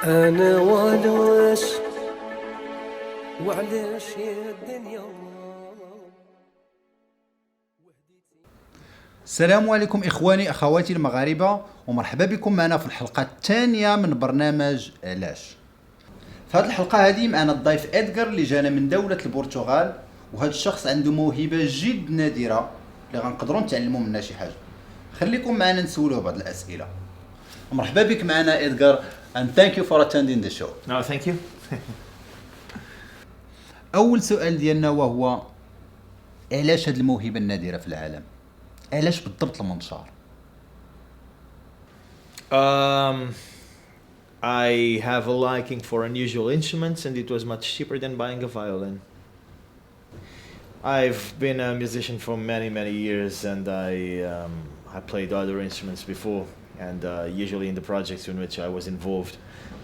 أنا وعلاش يا الدنيا. السلام عليكم إخواني أخواتي المغاربة، ومرحبا بكم معنا في الحلقة الثانية من برنامج علاش. في هذه الحلقة هذه معنا الضيف إدغار اللي جانا من دولة البرتغال، وهذا الشخص عنده موهبة جد نادرة اللي غنقدروا نتعلموا منها شي حاجة. خليكم معنا نسولوه بعض الأسئلة. مرحبا بك معنا إدغار and thank you for attending the show. No, thank you. أول سؤال ديالنا وهو علاش هذه الموهبة النادرة في العالم؟ علاش بالضبط المنشار؟ I have a liking for unusual instruments, and it was much cheaper than buying a violin. I've been a musician for many years, and I played other instruments before, and usually in the projects in which I was involved,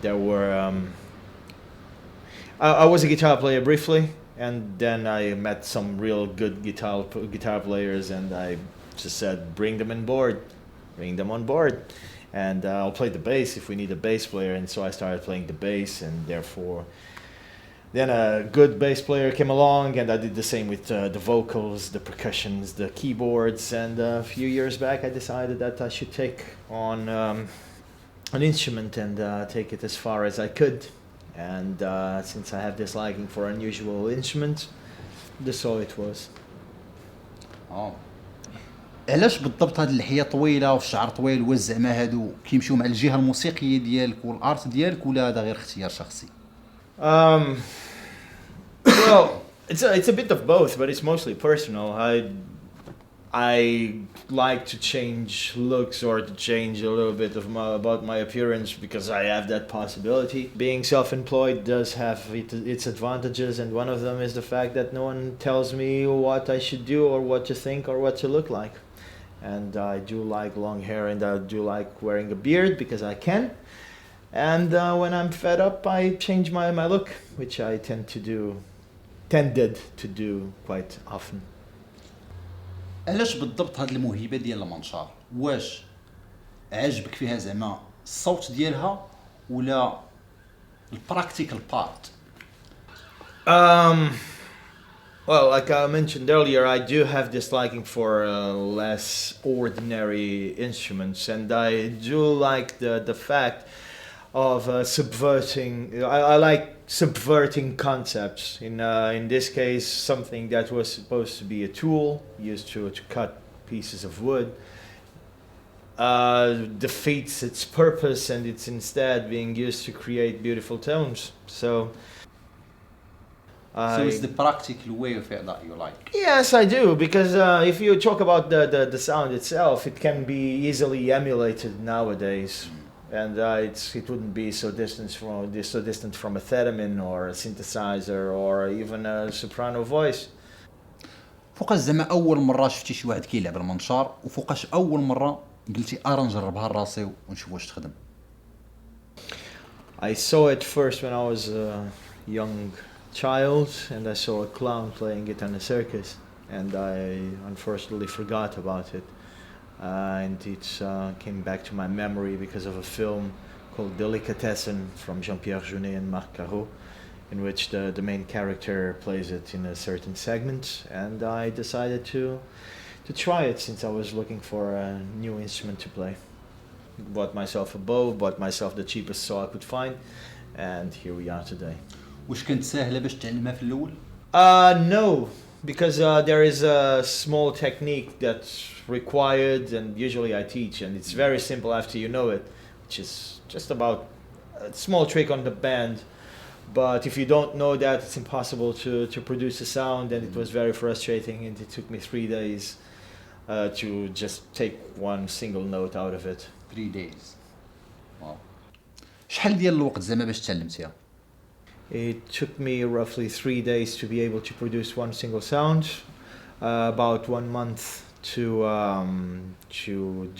there were I was a guitar player briefly, and then I met some real good guitar players, and I just said, bring them on board, and I'll play the bass if we need a bass player. And so I started playing the bass, and therefore then a good bass player came along, and I did the same with the vocals, the percussions, the keyboards. And a few years back I decided that I should take on an instrument and take it as far as I could. And since I have this liking for unusual instruments, that's all it was. علاش بالضبط هاد اللحيه طويله والشعر طويل والزعما هادو كيمشيو مع الجهه الموسيقيه ديالك والارت ديالك، ولا هذا غير اختيار شخصي؟ Well, it's a bit of both, but it's mostly personal. I like to change looks or to change a little bit about my appearance because I have that possibility. Being self-employed does have its advantages, and one of them is the fact that no one tells me what I should do or what to think or what to look like. And I do like long hair, and I do like wearing a beard because I can. And when I'm fed up, I change my look, which I tended to do quite often. علاش بالضبط هاد الموهبه ديال المنشار؟ واش عجبك فيها زعما الصوت ديالها ولا البراكتيكال بارت؟ Well, like I mentioned earlier, I do have this liking for less ordinary instruments, and I do like the fact of subverting. I like subverting concepts. In this case, something that was supposed to be a tool used to cut pieces of wood defeats its purpose, and it's instead being used to create beautiful tones. So it's the practical way of it that you like? Yes, I do, because if you talk about the sound itself, it can be easily emulated nowadays. And it wouldn't be so distant from a theremin or a synthesizer or even a soprano voice. فوقاش زعما اول مره شفتي شي واحد كيلعب المنشار، وفوقاش اول مره قلتي نجربها لراسي ونشوف واش تخدم؟ I saw it first when I was a young child, and I saw a clown playing it in a circus, and I unfortunately forgot about it. And it came back to my memory because of a film called Delicatessen from Jean-Pierre Jeunet and Marc Caro, in which the main character plays it in a certain segment, and I decided to try it since I was looking for a new instrument to play. Bought myself a bow, bought myself the cheapest saw I could find, and here we are today. واش كانت ساهله باش تعلمها في الاول؟ No, because there is a small technique that's required, and usually I teach, and it's very simple after you know it, which is just about a small trick on the band. But if you don't know that, it's impossible to produce a sound, and it was very frustrating, and it took me 3 days to just take one single note out of it. 3 days. واو. شحال ديال الوقت زعما باش تعلمتيها؟ It took me roughly 3 days to be able to produce one single sound, about 1 month to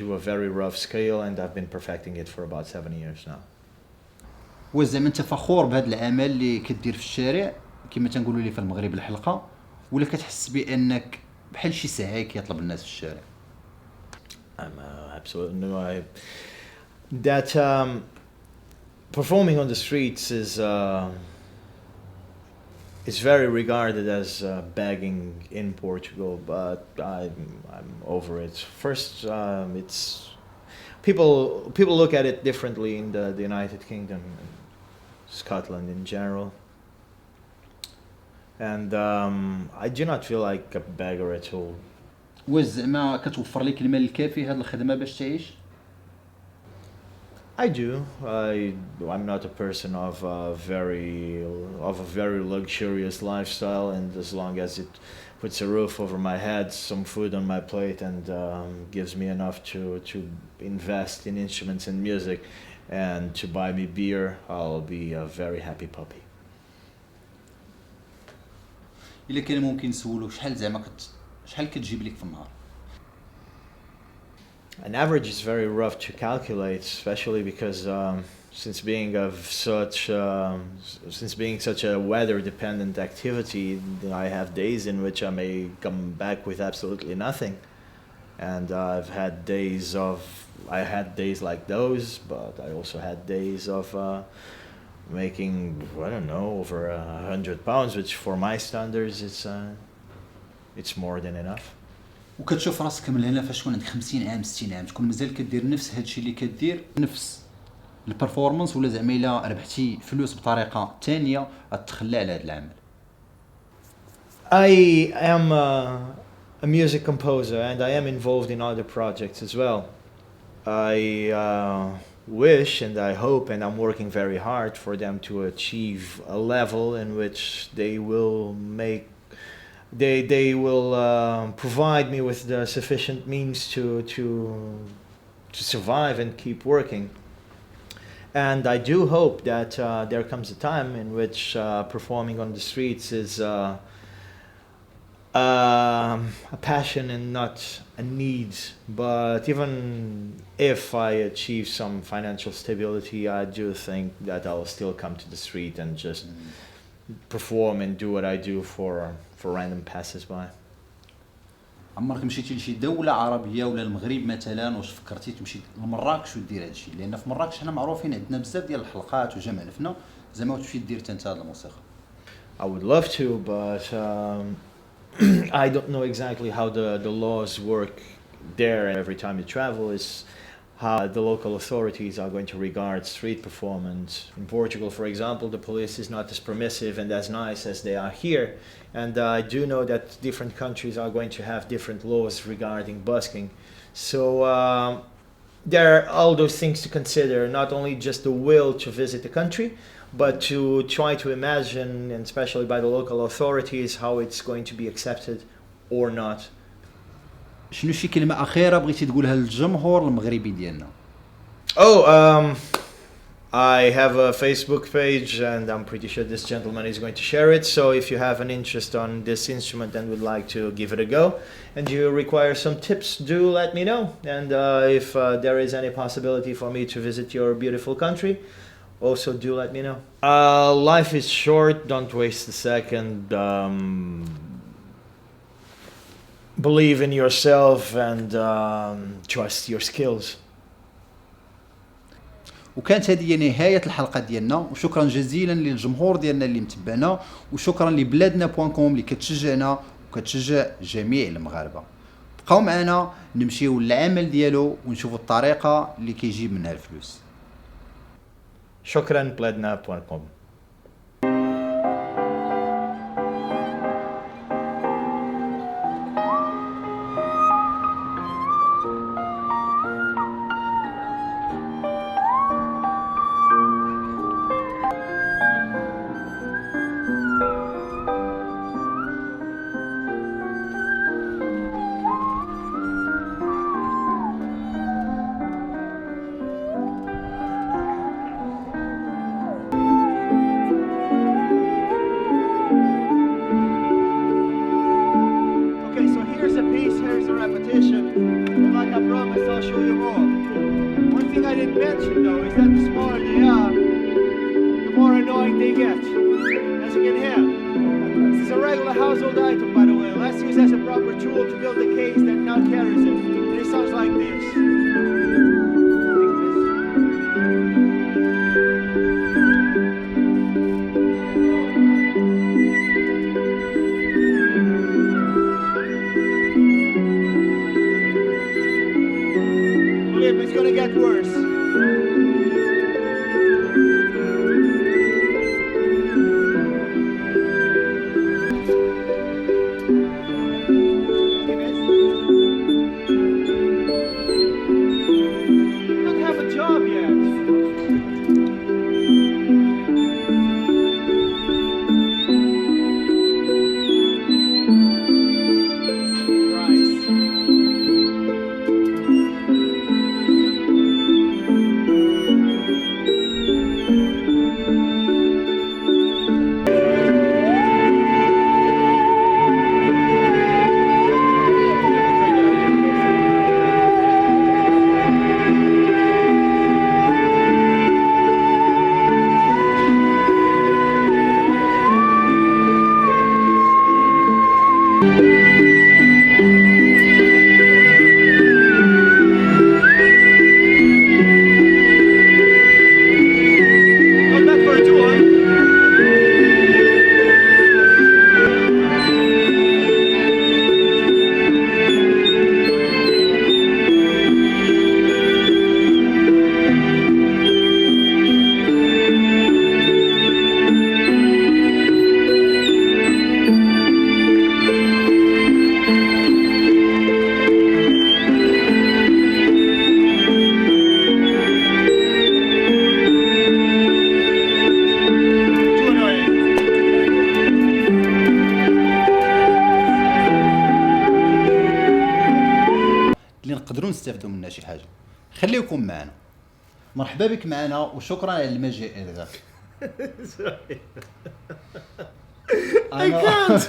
do a very rough scale, and I've been perfecting it for about 7 years now. وزعما انت فخور بهذا العمل اللي كدير في الشارع كما تنقولوا لي في المغرب الحلقه، ولا كتحس بانك بحال شي ساعه كيطلب الناس في الشارع؟ I'm absolutely no. That performing on the streets is very regarded as begging in Portugal, but I'm over it. First, it's people look at it differently in the United Kingdom, and Scotland in general, and I do not feel like a beggar at all. واش زعما كتوفر لك المال الكافي هاد الخدمه باش تعيش؟ I do. I'm not a person of a very luxurious lifestyle, and as long as it puts a roof over my head, some food on my plate, and gives me enough to invest in instruments and music, and to buy me beer, I'll be a very happy puppy. الا كان ممكن نسولو شحال زعما شحال كتجيب لك في النهار؟ An average is very rough to calculate, especially because since being such a weather-dependent activity, I have days in which I may come back with absolutely nothing, and I had days like those, but I also had days of making, I don't know, over £100, which for my standards it's more than enough. وكتشوف راسك من هنا فاش تكون عندك 50 عام 60 عام تكون مازال كدير نفس هادشي اللي كدير نفس البرفورمانس، ولا زعما الا ربحتي فلوس بطريقه ثانيه غتخلى على هذا العمل؟ I am a music composer, and I am involved in other projects as well. I wish and I hope, and I'm working very hard for them to achieve a level in which they will provide me with the sufficient means to survive and keep working. And I do hope that there comes a time in which performing on the streets is a passion and not a need. But even if I achieve some financial stability, I do think that I'll still come to the street and just perform and do what I do for random passers-by. عمرك مشيتي لشي دوله عربيه ولا المغرب مثلا واش فكرتي تمشي لمراكش ودير هادشي؟ لان في مراكش حنا معروفين عندنا بزاف ديال الحلقات وجمع الفنا، زعما تمشي دير انت هاد الموسيقى. I would love to, but I don't know exactly how the laws work there. Every time you travel is how the local authorities are going to regard street performance. In Portugal, for example, the police is not as permissive and as nice as they are here. And I do know that different countries are going to have different laws regarding busking. So there are all those things to consider, not only just the will to visit the country, but to try to imagine, and especially by the local authorities, how it's going to be accepted or not. شنو شي كلمه اخيره بغيتي تقولها للجمهور المغربي ديالنا؟ I have a Facebook page, and I'm pretty sure this gentleman is going to share it. So if you have an interest on this instrument and would like to give it a go, and you require some tips, do let me know. And if there is any possibility for me to visit your beautiful country, also do let me know. Life is short, don't waste a second. Believe in yourself and trust your skills. وكانت هذه نهايه الحلقه ديالنا، وشكرا جزيلا للجمهور ديالنا اللي متبعنا، وشكرا لبلادنا.com اللي كتشجعنا وكتشجع جميع المغاربه. بقاو معنا نمشيو للعمل ديالو ونشوفوا الطريقه اللي كيجيب منها الفلوس. شكرا بلادنا.com. Household item, by the way. Let's use as a proper tool to build a case that now carries it. And it sounds like this. يستافدوا منها شي حاجه. خليكم معنا. مرحبا بك معنا وشكرا على المجيء إدغار. I can't.